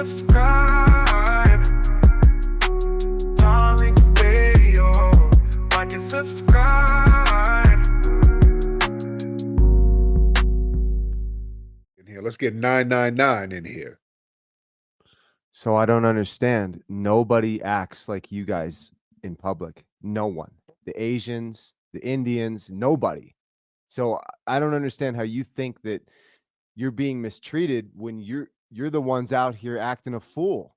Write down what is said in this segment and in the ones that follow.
subscribe. Tariq Radio. Like and subscribe. In here, let's get 999 in here. So I don't understand. Nobody acts like you guys in public. No one. The Asians, the Indians, nobody. So I don't understand how you think that you're being mistreated when you're the ones out here acting a fool.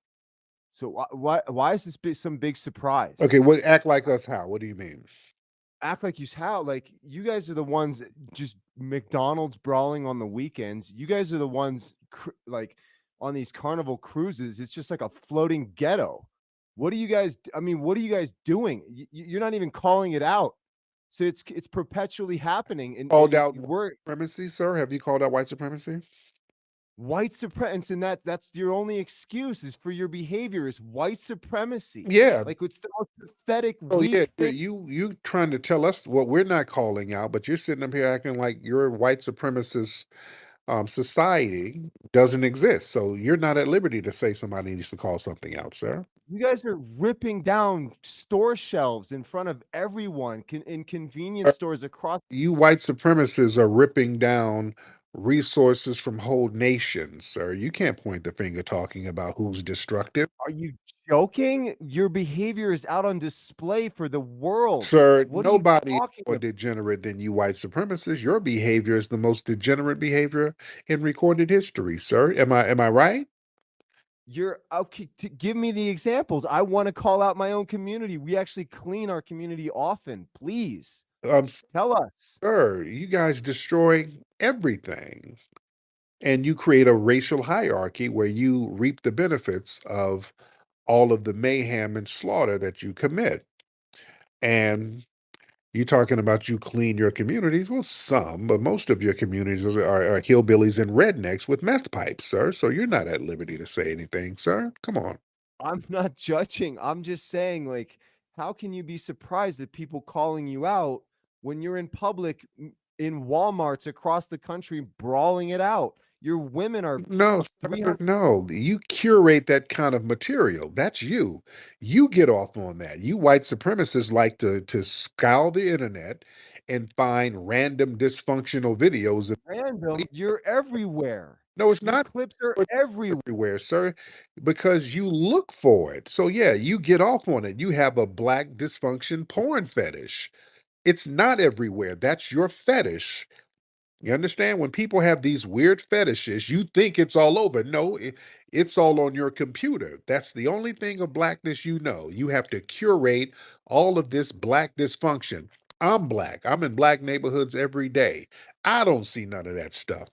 So why is this some big surprise? Okay, what act like us how? What do you mean? Act like you guys are the ones that just McDonald's brawling on the weekends. You guys are the ones like on these carnival cruises. It's just like a floating ghetto. What are you guys doing? You're not even calling it out. So it's perpetually happening. And Called out we're supremacy, sir? Have you called out white supremacy? white supremacy, and that's your only excuse is for your behavior is white supremacy. Yeah. Like it's the most pathetic, Oh weak yeah, thing. you trying to tell us what we're not calling out, but you're sitting up here acting like your white supremacist society doesn't exist. So you're not at liberty to say somebody needs to call something out, sir. You guys are ripping down store shelves in front of everyone in convenience stores across. You white supremacists are ripping down resources from whole nations, sir. You can't point the finger talking about who's destructive. Are you joking? Your behavior is out on display for the world. Sir, What nobody are you is talking more about? degenerate than you white supremacists. Your behavior is the most degenerate behavior in recorded history, sir. Am I right? You're okay. Give me the examples. I want to call out my own community. We actually clean our community often. Please tell us. Sir, you guys destroy everything. And you create a racial hierarchy where you reap the benefits of all of the mayhem and slaughter that you commit. And you talking about you clean your communities? Well, some, but most of your communities are hillbillies and rednecks with meth pipes, sir. So you're not at liberty to say anything, sir. Come on. I'm not judging. I'm just saying, like, how can you be surprised at people calling you out when you're in public in Walmarts across the country brawling it out? Your women are No, sir, 300. no. You curate that kind of material. That's you. You get off on that. You white supremacists like to scour the internet and find random dysfunctional videos. Random. You're everywhere. No, it's Your not clips are everywhere. everywhere, sir, because you look for it. So yeah, you get off on it. You have a black dysfunction porn fetish. It's not everywhere. That's your fetish. You understand? When people have these weird fetishes, you think it's all over. No, it's all on your computer. That's the only thing of blackness you know. You have to curate all of this black dysfunction. I'm black. I'm in black neighborhoods every day. I don't see none of that stuff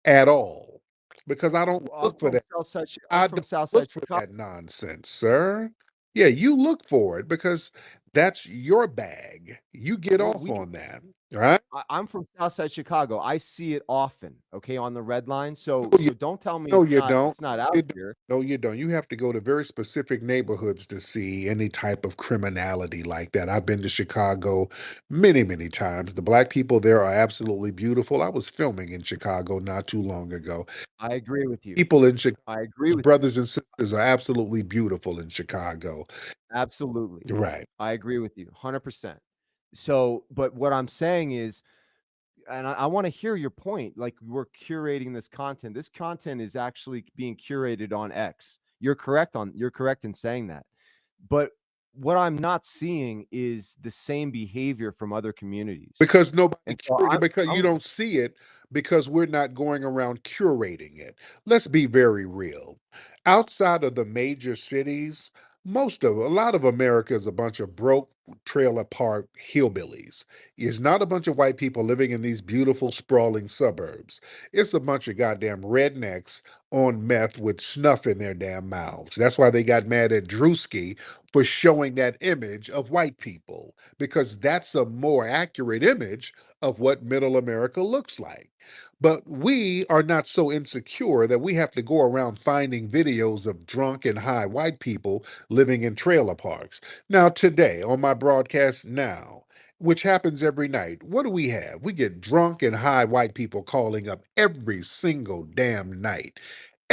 at all because I don't I'm look for from that. Southside. I I'm don't from Southside look for Chicago. that nonsense, sir. Yeah, you look for it because that's your bag. You get off on that, right? I'm from Southside Chicago. I see it often. Okay, on the red line. So No, you, don't tell me no, you don't. it's not out You don't. here. No, you don't. You have to go to very specific neighborhoods to see any type of criminality like that. I've been to Chicago many, many times. The black people there are absolutely beautiful. I was filming in Chicago not too long ago. I agree with you. People in Chicago, I agree with you. brothers and sisters, are absolutely beautiful in Chicago. Absolutely. Right. I agree with you 100%. So, but what I'm saying is, and I want to hear your point. Like we're curating this content. This content is actually being curated on X. You're correct in saying that. But what I'm not seeing is the same behavior from other communities. Because nobody And so because you don't see it because we're not going around curating it. Let's be very real. Outside of the major cities, a lot of America is a bunch of broke trailer park hillbillies. It's not a bunch of white people living in these beautiful sprawling suburbs. It's a bunch of goddamn rednecks on meth with snuff in their damn mouths. That's why they got mad at Drewski for showing that image of white people, because that's a more accurate image of what middle America looks like. But we are not so insecure that we have to go around finding videos of drunk and high white people living in trailer parks. Now, today, on my broadcast now, which happens every night, what do we have? We get drunk and high white people calling up every single damn night.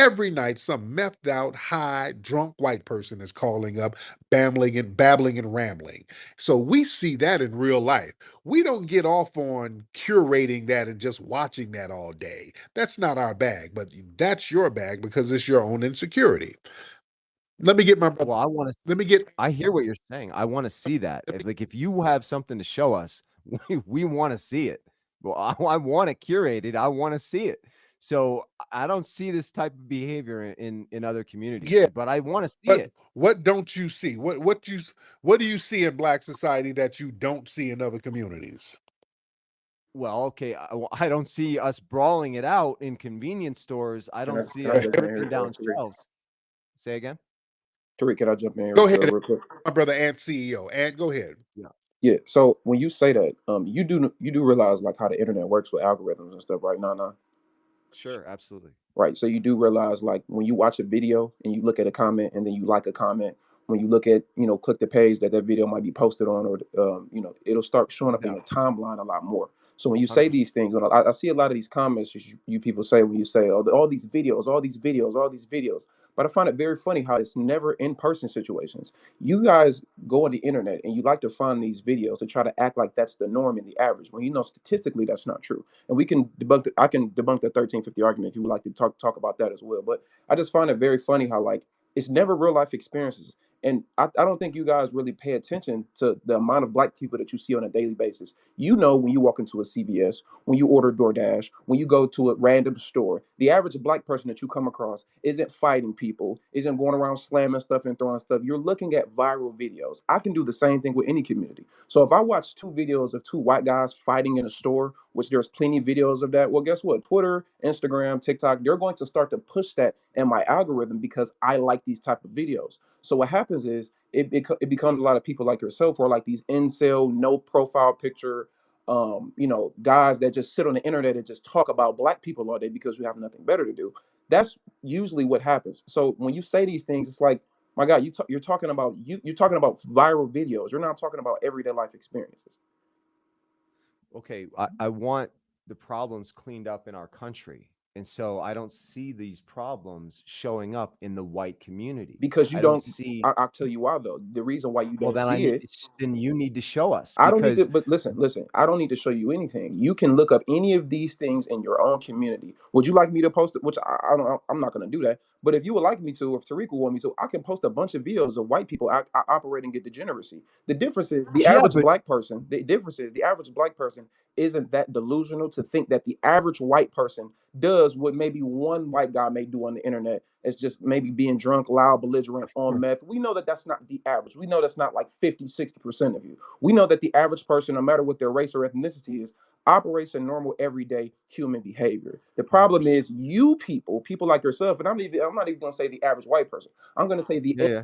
Every night, some methed out, high, drunk white person is calling up, babbling and rambling. So we see that in real life. We don't get off on curating that and just watching that all day. That's not our bag, but that's your bag because it's your own insecurity. Let me get my brother. Well, I want to. Let me get. I hear what you're saying. I want to see that. If you have something to show us, we want to see it. Well, I want to curate it. I want to see it. So I don't see this type of behavior in other communities. Yeah, But I want to see but it. what don't you see? What do you see in Black society that you don't see in other communities? Well, okay, I don't see us brawling it out in convenience stores. I Can don't I see can I us jump in ripping here, down Tariq? shelves. Say again? Tariq, can I jump in Go here ahead, real quick? my brother Ant CEO. Ant, go ahead. Yeah, Yeah. So when you say that, you do realize like how the internet works with algorithms and stuff, right? Nah. sure, absolutely. Right. So you do realize like when you watch a video and you look at a comment and then you like a comment, when you look at, click the page that that video might be posted on, or it'll start showing No up in doubt. your timeline a lot more. So when you say 100%. these things, I see a lot of these comments you people say when you say, oh, all these videos, all these videos, all these videos. But I find it very funny how it's never in person situations. You guys go on the internet and you like to find these videos to try to act like that's the norm and the average, when statistically that's not true. And we can debunk. I can debunk the 1350 argument if you would like to talk about that as well. But I just find it very funny how like it's never real life experiences. And I don't think you guys really pay attention to the amount of black people that you see on a daily basis. When you walk into a CVS, when you order DoorDash, when you go to a random store, the average black person that you come across isn't fighting people, isn't going around slamming stuff and throwing stuff. You're looking at viral videos. I can do the same thing with any community. So if I watch two videos of two white guys fighting in a store, which there's plenty of videos of that, well, guess what? Twitter, Instagram, TikTok, they're going to start to push that in my algorithm because I like these type of videos. So what happens is it becomes a lot of people like yourself, or like these incel, no profile picture, guys that just sit on the internet and just talk about black people all day because you have nothing better to do. That's usually what happens. So when you say these things, it's like, my God, you're talking about you're talking about viral videos. You're not talking about everyday life experiences. Okay, I want the problems cleaned up in our country. And so I don't see these problems showing up in the white community. Because you I don't don't. see. I'll tell you why though. The reason why you Well, don't then I see need. it, Then you need to show us I don't need to, because but listen, I don't need to show you anything. You can look up any of these things in your own community. Would you like me to post it? Which I don't, I'm not going to do that. But if you would like me to, if Tariq would want me to, I can post a bunch of videos of white people operating at degeneracy. The difference is the yeah, average but black person, the difference is the average black person isn't that delusional to think that the average white person does what maybe one white guy may do on the internet. It's just maybe being drunk, loud, belligerent, on meth. We know that that's not the average. We know that's not like 50, 60% of you. We know that the average person, no matter what their race or ethnicity is, operates in normal, everyday human behavior. The problem 100%. is you people like yourself, and I'm not even going to say the average white person. I'm going to say the Yeah, yeah.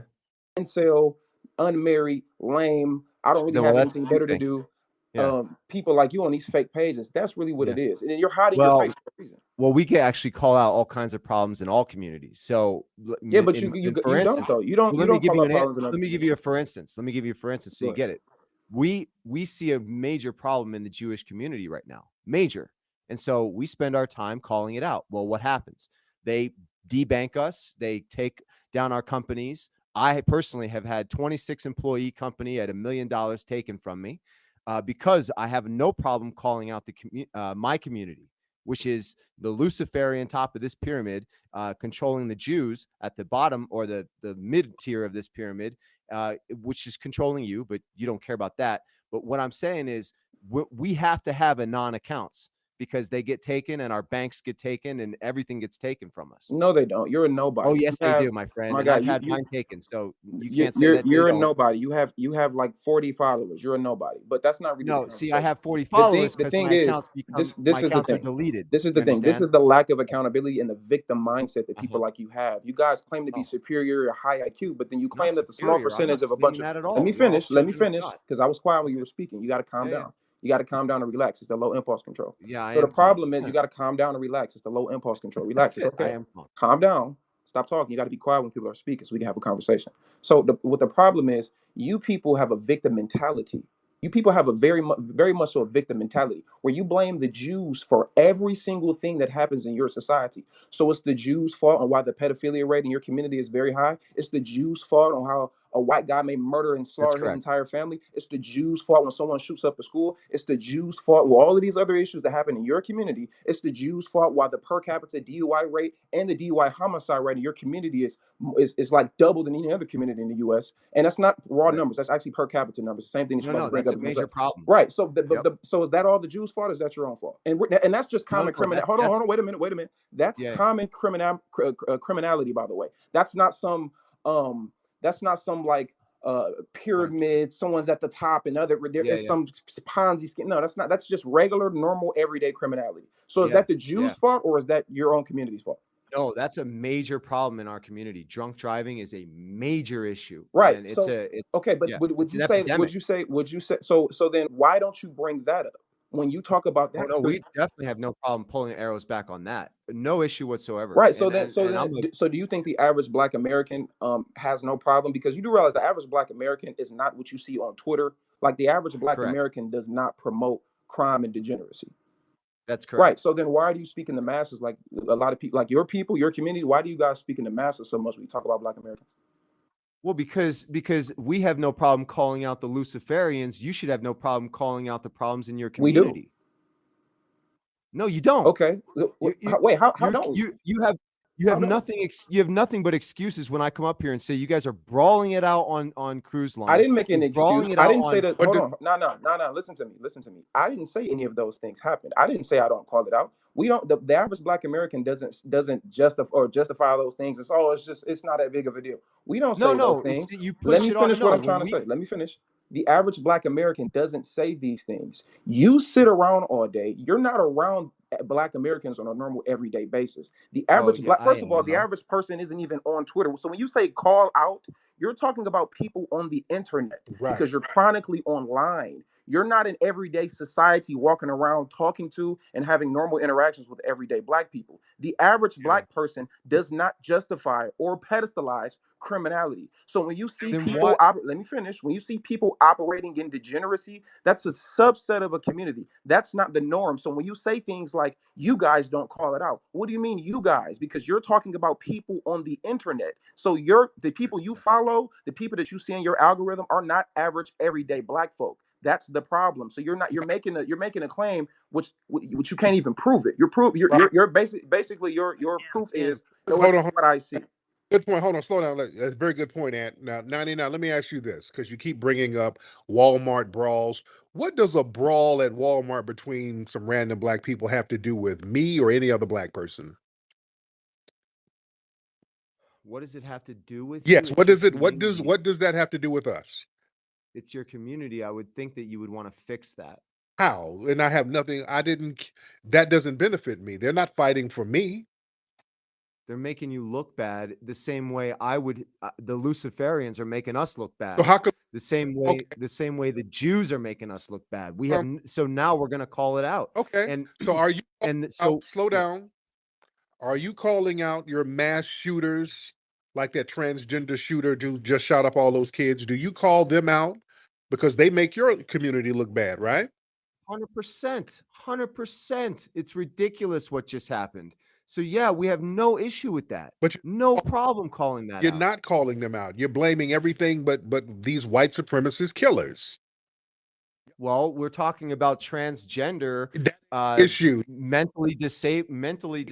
incel, unmarried, lame. I don't really Then well, have that's anything what you better to think. do. Yeah, People like you on these fake pages. That's really what yeah. it is, and then you're hiding your face Well, for a reason. well, we can actually call out all kinds of problems in all communities. So, Yeah, but you you for you don't instance, though. You don't well, you let me don't give call you out problems in other let me give you communities. a for instance. Let me give you a for instance so Go you ahead. get it. We see a major problem in the Jewish community right now, major, and so we spend our time calling it out. Well, what happens? They debank us. They take down our companies. I personally have had 26 employee company at $1 million taken from me because I have no problem calling out my community, which is the Luciferian top of this pyramid, controlling the Jews at the bottom or the mid tier of this pyramid, which is controlling you, but you don't care about that. But what I'm saying is we have to have a non-accounts because they get taken and our banks get taken and everything gets taken from us. No, they don't. You're a Oh, nobody. You yes, they have, do, my friend. my And God, I've you had you mine taken. So you you- can't say you're that they you're a don't. nobody. You have like 40 followers. You're a nobody. But that's not really the No, see, I conversation. have 40 The thing followers the because thing is, my this is the accounts are thing. deleted. This is You the thing. This understand? is the lack of accountability and the victim mindset that people Uh-huh. like you have. You guys claim to be Oh, superior or high IQ, but then you not claim that the small superior. I'm percentage not of a bunch claiming of that at let me all. We're all finish. Let me children of finish God. because I was quiet when you Okay. were speaking. You got to calm Yeah, yeah. down. You got to calm down and relax. It's the low impulse control. Yeah, I So the am calm. problem is you got to calm down and relax. It's the low impulse control. Relax. That's It's it. I okay. am calm. Calm down. Stop talking. You got to be quiet when people are speaking so we can have a conversation. So what the problem is, you people have a victim mentality. You people have a very much so a victim mentality where you blame the Jews for every single thing that happens in your society. So it's the Jews' fault on why the pedophilia rate in your community is very high. It's the Jews' fault on how a white guy may murder and That's slaughter his correct. entire family. It's the Jews' fault when someone shoots up a school. It's the Jews' fault with all of these other issues that happen in your community. It's the Jews' fault why the per capita DUI rate and the DUI homicide rate in your community is like double than any other community in the U.S. And that's not raw Right. numbers. That's actually per capita numbers. The same thing that No, you're about no, to bring that's up a against major us. problem. Right. So, Yep. so is that all the Jews' fault? Or is that your own fault? And that's just No, common no, criminal. Hold on. Wait a minute. That's yeah, common criminality, by the way. Um, that's not some like right. pyramid. Someone's at the top and other there Yeah, is yeah, some Ponzi scheme. No, that's not. That's just regular, normal, everyday criminality. So is yeah, that the yeah. Jews' fault or is that your own community's fault? No, that's a major problem in our community. Drunk driving is a major issue, Right. and So it's okay, but yeah, would it's you an say epidemic. so then why don't you bring that up when you talk about Oh that? no, Because we definitely have no problem pulling arrows back on that. No issue whatsoever. right. And I'm a So do you think the average Black American has no problem? Because you do realize the average Black American is not what you see on Twitter. Like the average Black correct. American does not promote crime and degeneracy. That's Right. correct. So then why do you speak in the masses like a lot of people, like your people, your community? Why do you guys speak in the masses so much when you talk about Black Americans? Well, because we have no problem calling out the Luciferians, you should have no problem calling out the problems in your We do. community. No, you don't. Okay. You Wait, how you don't we? you How have don't we? you have nothing but excuses when I come up here and say you guys are brawling it out on cruise I lines. didn't make You're an excuse. brawling it I out didn't say on that. What Hold do, on. No. Listen to me. Listen to me. I didn't say any of those things happened. I didn't say I don't call it out. We don't. The average Black American doesn't justify those things. It's not that big of a deal. We don't no, say those no, it's things. you Let push me it on. finish what No, I'm when trying to we say. Let me finish. The average Black American doesn't say these things. You sit around all day. You're not around Black Americans on a normal everyday basis. The oh average yeah, Black, I first of all, am, the huh? average person isn't even on Twitter. So when you say call out, you're talking about people on the internet right. because you're chronically online. You're not in everyday society walking around talking to and having normal interactions with everyday Black people. The average Yeah. Black person does not justify or pedestalize criminality. So when you see Then people, what? let me finish. When you see people operating in degeneracy, that's a subset of a community. That's not the norm. So when you say things like you guys don't call it out, what do you mean you guys? Because you're talking about people on the internet. So the people you follow, the people that you see in your algorithm are not average everyday Black folk. That's the problem. So you're making a claim which you can't even prove it. Well, You're basically your proof Can't is no, it's hold not on. what I see. Good point. Hold on. Slow down. That's a very good point, Ant. Now, 99. Let me ask you this, because you keep bringing up Walmart brawls. What does a brawl at Walmart between some random Black people have to do with me or any other Black person? What does it have to do with you? Yes. It's What your does it? community. What does that have to do with us? It's your community. I would think that you would want to fix that. How? And I have nothing. I didn't. That doesn't benefit me. They're not fighting for me. They're making you look bad the same way I would. The Luciferians are making us look So bad. how come? Okay. The same way the Jews are making us look bad. We have Um, so now we're going to call it out. okay. And So are you and out? so Slow yeah, down. Are you calling out your mass shooters, like that transgender shooter who just shot up all those kids? Do you call them out because they make your community look bad, right? 100%, 100%. It's ridiculous what just happened. So yeah, we have no issue with that. But No problem calling that you're out. not calling them out. You're blaming everything but these white supremacist killers. Well, we're talking about transgender, That issue. mentally disabled.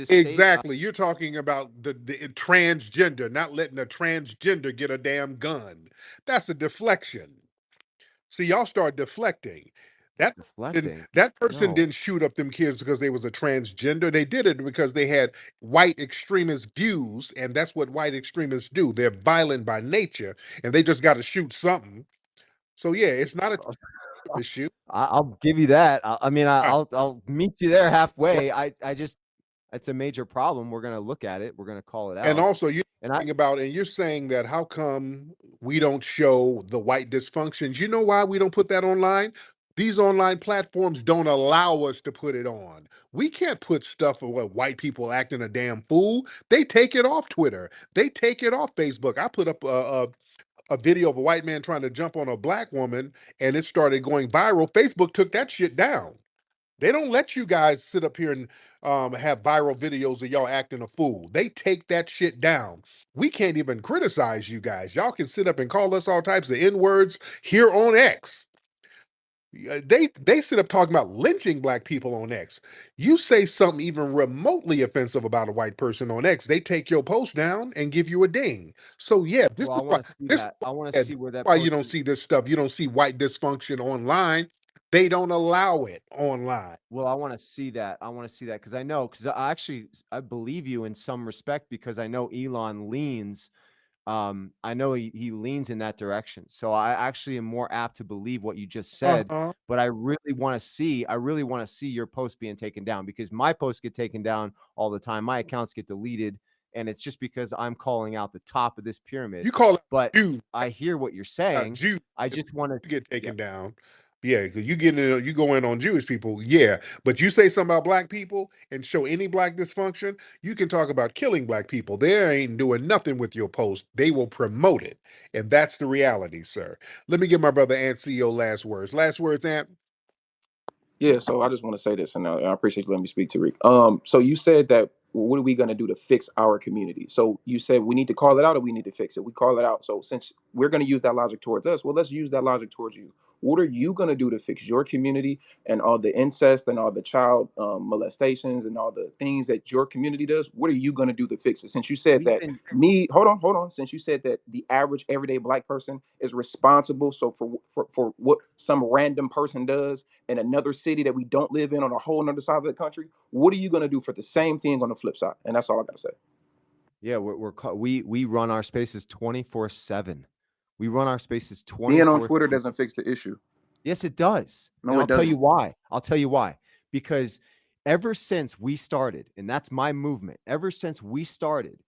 Exactly. You're talking about the transgender, not letting a transgender get a damn gun. That's a deflection. See, y'all start deflecting. That Deflecting. that person No. didn't shoot up them kids because they was a transgender. They did it because they had white extremist views, and that's what white extremists do. They're violent by nature, and they just got to shoot something. So yeah, it's not a issue. I'll give you that. I mean, Right. I'll meet you there Right. halfway. I just it's a major problem. We're gonna look at it. We're gonna call it And out. also, you're And I talking about, and you're saying that how come we don't show the white dysfunctions? You know why we don't put that online? These online platforms don't allow us to put it on. We can't put stuff of what white people acting a damn fool. They take it off Twitter. They take it off Facebook. I put up a video of a white man trying to jump on a black woman and it started going viral, Facebook took that shit down. They don't let you guys sit up here and have viral videos of y'all acting a fool. They take that shit down. We can't even criticize you guys. Y'all can sit up and call us all types of N-words here on X. They sit up talking about lynching black people on X. You say something even remotely offensive about a white person on X, they take your post down and give you a ding. So yeah, Well, I want to see that. I want to see where that why you post don't is. see this stuff. You don't see white dysfunction online. They don't allow it online. Well, I want to see that. I want to see that because I believe you in some respect because I know Elon leans. I know he leans in that direction. So I actually am more apt to believe what you just said. Uh-huh. But I really want to see your post being taken down because my posts get taken down all the time. My accounts get deleted, and it's just because I'm calling out the top of this pyramid. You call it But Jews, I hear what you're saying. Jews I just want to get taken down. Yeah, because you go in on Jewish people, yeah. But you say something about black people and show any black dysfunction, you can talk about killing black people. They ain't doing nothing with your post. They will promote it. And that's the reality, sir. Let me give my brother Ant CEO last words. Last words, Ant. Yeah, so I just want to say this, and I appreciate you letting me speak, Tariq. So you said that what are we going to do to fix our community? So you said we need to call it out or we need to fix it. We call it out. So since we're going to use that logic towards us, well, let's use that logic towards you. What are you going to do to fix your community and all the incest and all the child molestations and all the things that your community does? What are you going to do to fix it? Since you said we've that been hold on. Since you said that the average everyday black person is responsible, so for what some random person does in another city that we don't live in on a whole other side of the country, what are you going to do for the same thing on the flip side? And that's all I got to say. Yeah, we run our spaces 24/7. We run our spaces Being on 24. Twitter doesn't fix the issue. Yes, it does. No, And it I'll tell you doesn't. why. I'll tell you why. Because ever since we started, and that's my movement, ever since we started,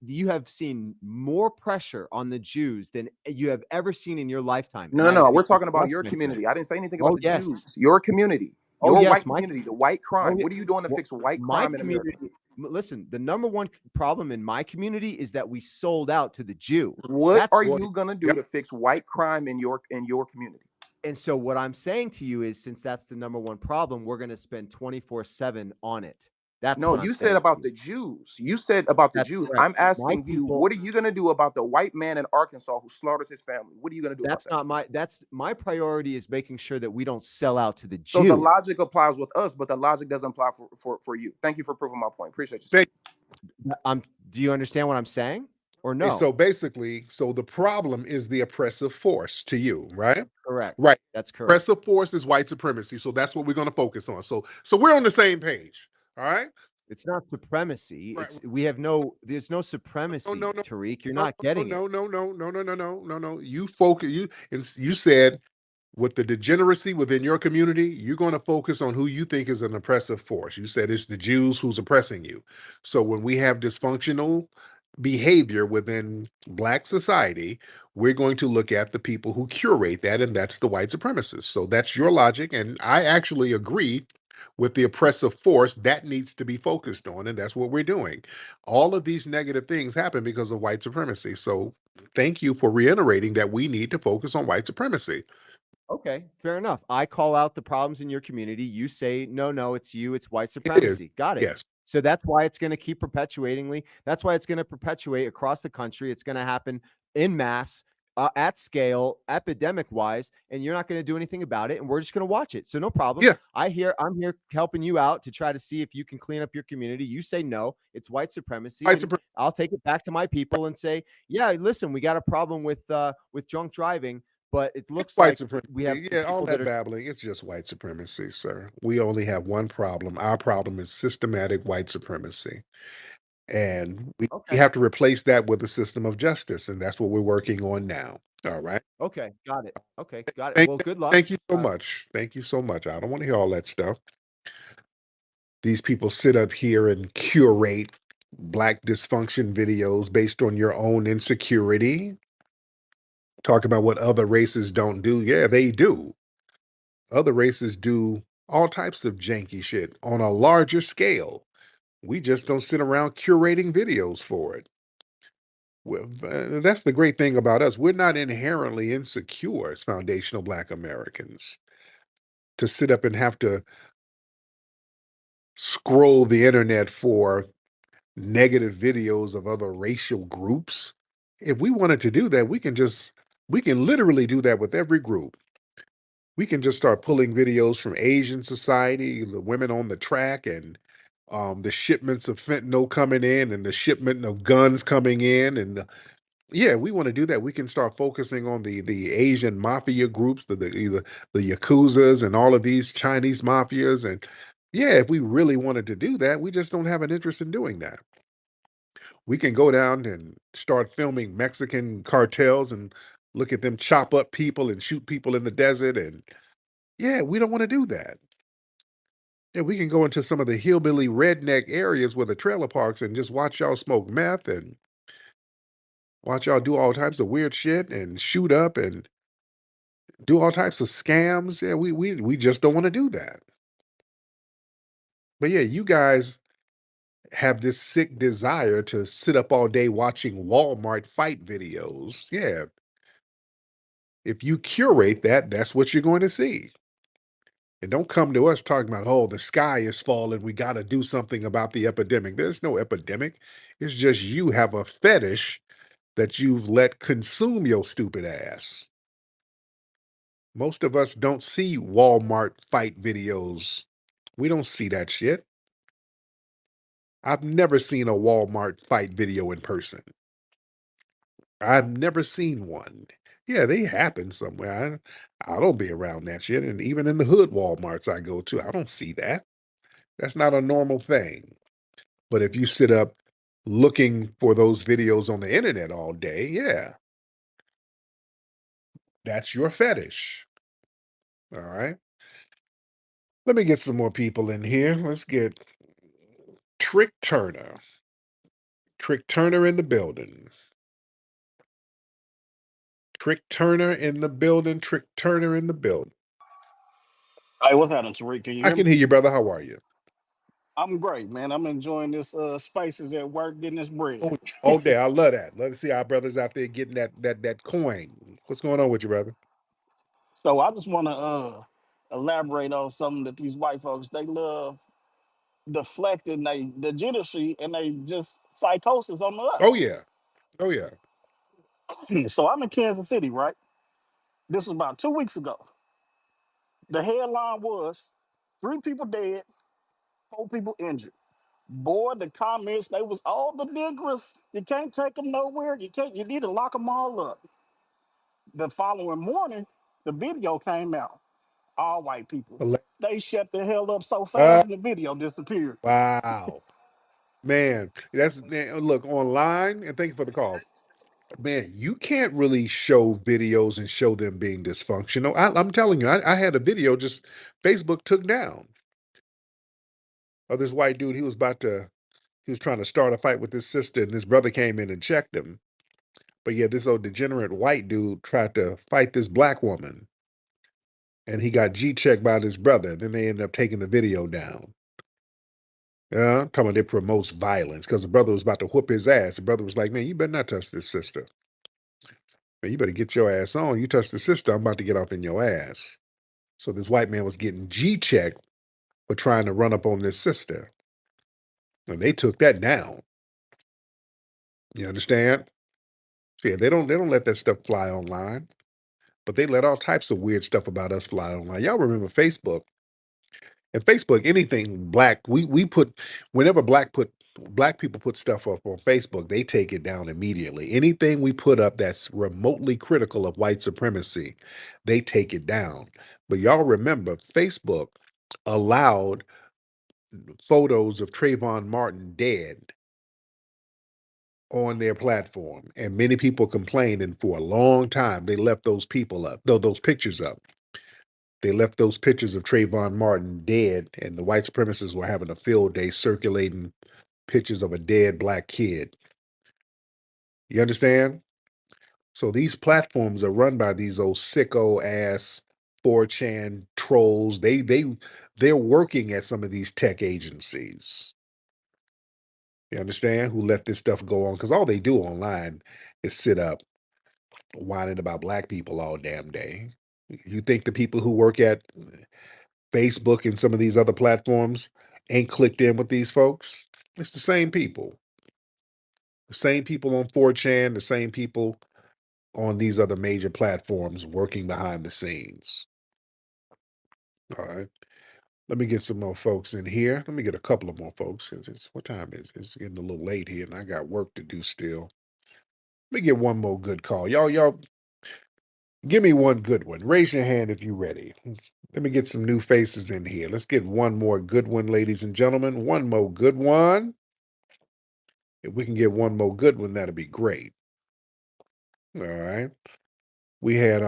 you have seen more pressure on the Jews than you have ever seen in your lifetime. No, And no, that is no. We're because talking about trust your me. community. I didn't say anything about Oh, the yes. Jews. Your community, Oh, your yes. white community, the white crime. Yeah. What are you doing to Well, fix white my crime in America? community, listen, the number one problem in my community is that we sold out to the Jew. What That's are what you gonna do Yep. to fix white crime in your community? And so what I'm saying to you is since that's the number one problem, we're going to spend 24/7 on it. That's No, what I'm you said saying to about you. the Jews. You said about the That's Jews. correct. I'm My asking you, people, what are you gonna do about the white man in Arkansas who slaughters his family? What are you gonna do about that? that's my priority is making sure that we don't sell out to the So the Jew. logic applies with us, but the logic doesn't apply for you. Thank you for proving my point. Appreciate you, sir. Thank Do you understand what I'm saying or you. no? So basically, so the problem is the oppressive force to you, right? Correct. Right. That's correct. Oppressive force is white supremacy. So that's what we're going to focus on. So we're on the same page. All right. It's not supremacy. Right. There's no No, supremacy, no, no. Tariq. You're No, not getting it. no, no, no, no, no, no, no, no, no. You focus. You said with the degeneracy within your community, you're going to focus on who you think is an oppressive force. You said it's the Jews who's oppressing you. So when we have dysfunctional behavior within Black society, we're going to look at the people who curate that, and that's the white supremacists. So that's your logic, and I actually agree with the oppressive force that needs to be focused on, and that's what we're doing. All of these negative things happen because of white supremacy. So thank you for reiterating that we need to focus on white supremacy. Okay, fair enough. I call out the problems in your community. You say, no, it's you, it's white It is. supremacy. Got it. Yes. So that's why it's going to keep perpetuatingly. That's why it's going to perpetuate across the country. It's going to happen in mass, at scale, epidemic wise, and you're not going to do anything about it. And we're just going to watch it. So no problem. Yeah. I'm here helping you out to try to see if you can clean up your community. You say no, it's white supremacy. White And supremacy. I'll take it back to my people and say, yeah, listen, we got a problem with drunk driving. But it looks White like supremacy. we have some Yeah, all people that that are babbling, it's just white supremacy, sir. We only have one problem. Our problem is systematic white supremacy. And we okay. have to replace that with a system of justice. And that's what we're working on now. All right. Okay, got it. Okay, got it. Thank, Well, good luck. thank you so much. Thank you so much. I don't want to hear all that stuff. These people sit up here and curate Black dysfunction videos based on your own insecurity. Talk about what other races don't do. Yeah, they do. Other races do all types of janky shit on a larger scale. We just don't sit around curating videos for it. That's the great thing about us. We're not inherently insecure as foundational Black Americans to sit up and have to scroll the internet for negative videos of other racial groups. If we wanted to do that, we can literally do that with every group. We can just start pulling videos from Asian society, the women on the track, and the shipments of fentanyl coming in, and the shipment of guns coming in, and yeah, we want to do that. We can start focusing on the Asian mafia groups, the Yakuzas and all of these Chinese mafias. And yeah, if we really wanted to do that, we just don't have an interest in doing that. We can go down and start filming Mexican cartels and look at them chop up people and shoot people in the desert. And yeah, we don't want to do that. Yeah, we can go into some of the hillbilly redneck areas where the trailer parks and just watch y'all smoke meth and watch y'all do all types of weird shit and shoot up and do all types of scams. Yeah, we just don't want to do that. But yeah, you guys have this sick desire to sit up all day watching Walmart fight videos. Yeah. If you curate that, that's what you're going to see. And don't come to us talking about, oh, the sky is falling. We got to do something about the epidemic. There's no epidemic. It's just you have a fetish that you've let consume your stupid ass. Most of us don't see Walmart fight videos. We don't see that shit. I've never seen a Walmart fight video in person. I've never seen one. Yeah, they happen somewhere. I don't be around that shit. And even in the hood Walmarts I go to, I don't see that. That's not a normal thing. But if you sit up looking for those videos on the internet all day, yeah, that's your fetish. All right. Let me get some more people in here. Let's get Trick Turner. Trick Turner in the building. Trick Turner in the building. Trick Turner in the building. Hey, what's happening, Tariq? Can you I hear can me? hear you, brother. How are you? I'm great, man. I'm enjoying this spaces at work, getting this bread. Oh, day. I love that. Love to see our brothers out there getting that coin. What's going on with you, brother? So I just want to elaborate on something that these white folks they love deflecting they legitimacy and they just psychosis on Oh us. yeah. Oh yeah. So I'm in Kansas City, right? This was about 2 weeks ago. The headline was 3 people dead, 4 people injured. Boy, the comments they was all the niggers. You can't take them nowhere. You can't. You need to lock them all up. The following morning, the video came out. All white people. They shut the hell up so Uh, fast and the video disappeared. wow. Man, look online and thank you for the call. Man, you can't really show videos and show them being dysfunctional. I'm telling you, I had a video just Facebook took down of this white dude. He was trying to start a fight with his sister, and his brother came in and checked him. But yeah, this old degenerate white dude tried to fight this black woman, and he got G-checked by his brother. Then they ended up taking the video down. Yeah, talking about it promotes violence because the brother was about to whoop his ass. The brother was like, "Man, you better not touch this sister. Man, you better get your ass on. You touch the sister, I'm about to get off in your ass." So this white man was getting G-checked for trying to run up on this sister, and they took that down. You understand? So yeah, they don't let that stuff fly online, but they let all types of weird stuff about us fly online. Y'all remember Facebook? And Facebook, anything black, we put whenever black people put stuff up on Facebook, they take it down immediately. Anything we put up that's remotely critical of white supremacy, they take it down. But y'all remember, Facebook allowed photos of Trayvon Martin dead on their platform, and many people complained, and for a long time they left those people up, though those pictures up. They left those pictures of Trayvon Martin dead, and the white supremacists were having a field day circulating pictures of a dead black kid. You understand? So these platforms are run by these old sicko ass 4chan trolls. They're working at some of these tech agencies. You understand? Who let this stuff go on? Because all they do online is sit up whining about black people all damn day. You think the people who work at Facebook and some of these other platforms ain't clicked in with these folks? It's the same people. The same people on 4chan, the same people on these other major platforms working behind the scenes. All right. Let me get some more folks in here. Let me get a couple of more folks. What time is it? It's getting a little late here, and I got work to do still. Let me get one more good call. Y'all, give me one good one. Raise your hand if you're ready. Let me get some new faces in here. Let's get one more good one, ladies and gentlemen. One more good one. If we can get one more good one, that'd be great. All right. We had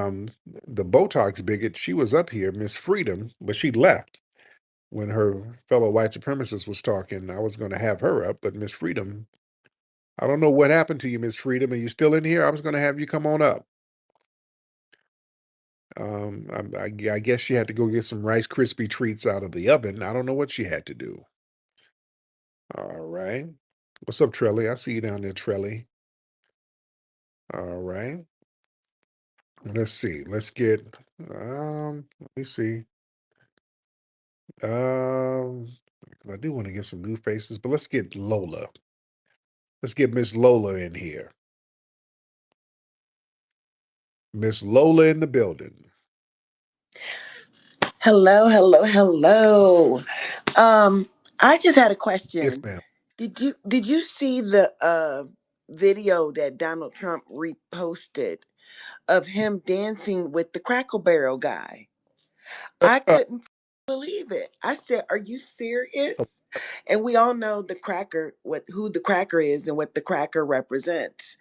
the Botox bigot. She was up here, Miss Freedom, but she left when her fellow white supremacist was talking. I was going to have her up, but Miss Freedom, I don't know what happened to you, Miss Freedom. Are you still in here? I was going to have you come on up. I guess she had to go get some Rice Krispie treats out of the oven. I don't know what she had to do. All right. What's up, Trelly? I see you down there, Trelly. All right. Let's see. Let's get, let me see. I do want to get some new faces, but let's get Lola. Let's get Miss Lola in here. Miss Lola in the building. Hello, hello, hello. I just had a Yes, question. ma'am. Did you see the video that Donald Trump reposted of him dancing with the Crackle Barrel guy? I couldn't believe it. I said, "Are you serious?" And we all know the cracker, who the cracker is and what the cracker represents.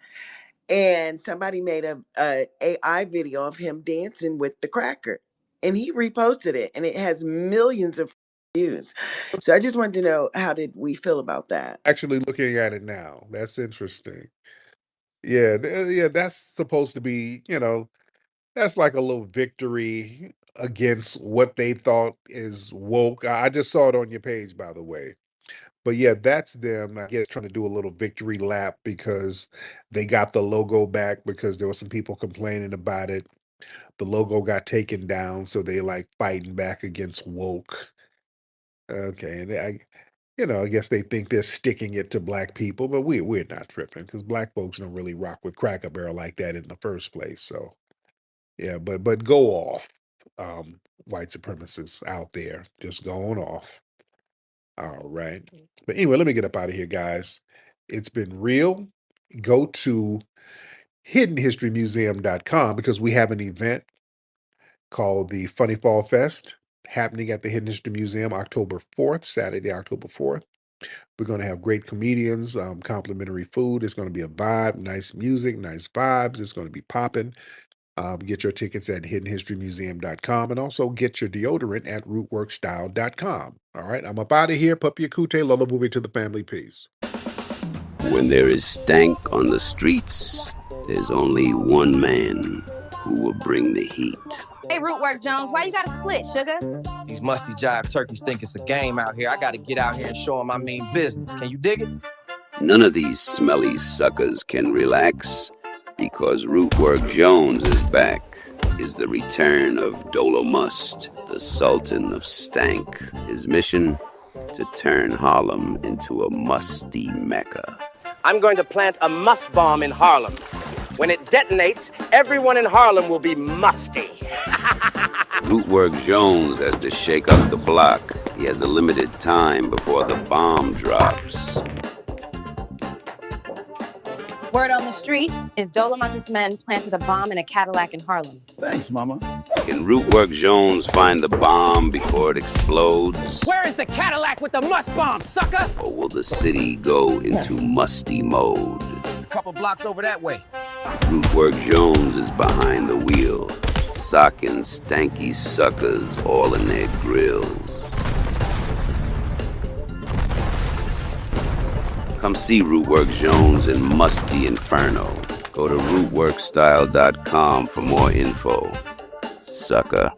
And somebody made a AI video of him dancing with the cracker, and he reposted it, and it has millions of views. So I just wanted to know, how did we feel about that? Actually looking at it now. That's interesting. Yeah, yeah, that's supposed to be, that's like a little victory against what they thought is woke. I just saw it on your page, by the way. But yeah, that's them, I guess, trying to do a little victory lap because they got the logo back because there were some people complaining about it. The logo got taken down, so they like fighting back against woke. Okay, and I guess they think they're sticking it to black people, but we're not tripping because black folks don't really rock with Cracker Barrel like that in the first place. So yeah, but go off, white supremacists out there, just going off. All right. But anyway, let me get up out of here, guys. It's been real. Go to hiddenhistorymuseum.com because we have an event called the Funny Fall Fest happening at the Hidden History Museum October 4th, Saturday, October 4th. We're going to have great comedians, complimentary food. It's going to be a vibe, nice music, nice vibes. It's going to be popping. Get your tickets at hiddenhistorymuseum.com and also get your deodorant at rootworkstyle.com. All right, I'm up out of here. Puppy Akute, Lola moving to the family. Peace. When there is stank on the streets, there's only one man who will bring the heat. Hey, Rootwork Jones, why you gotta split, sugar? These musty jive turkeys think it's a game out here. I gotta get out here and show them I mean business. Can you dig it? None of these smelly suckers can relax because Rootwork Jones is back. Is the return of Dolomust, the Sultan of Stank. His mission? To turn Harlem into a musty mecca. I'm going to plant a must bomb in Harlem. When it detonates, everyone in Harlem will be musty. Rootwork Jones has to shake up the block. He has a limited time before the bomb drops. Word on the street is Dolomus's men planted a bomb in a Cadillac in Harlem. Thanks, mama. Can Rootwork Jones find the bomb before it explodes? Where is the Cadillac with the must bomb, sucker? Or will the city go into musty mode? It's a couple blocks over that way. Rootwork Jones is behind the wheel, socking stanky suckers all in their grills. Come see Rootwork Jones in Musty Inferno. Go to rootworkstyle.com for more info. Sucker.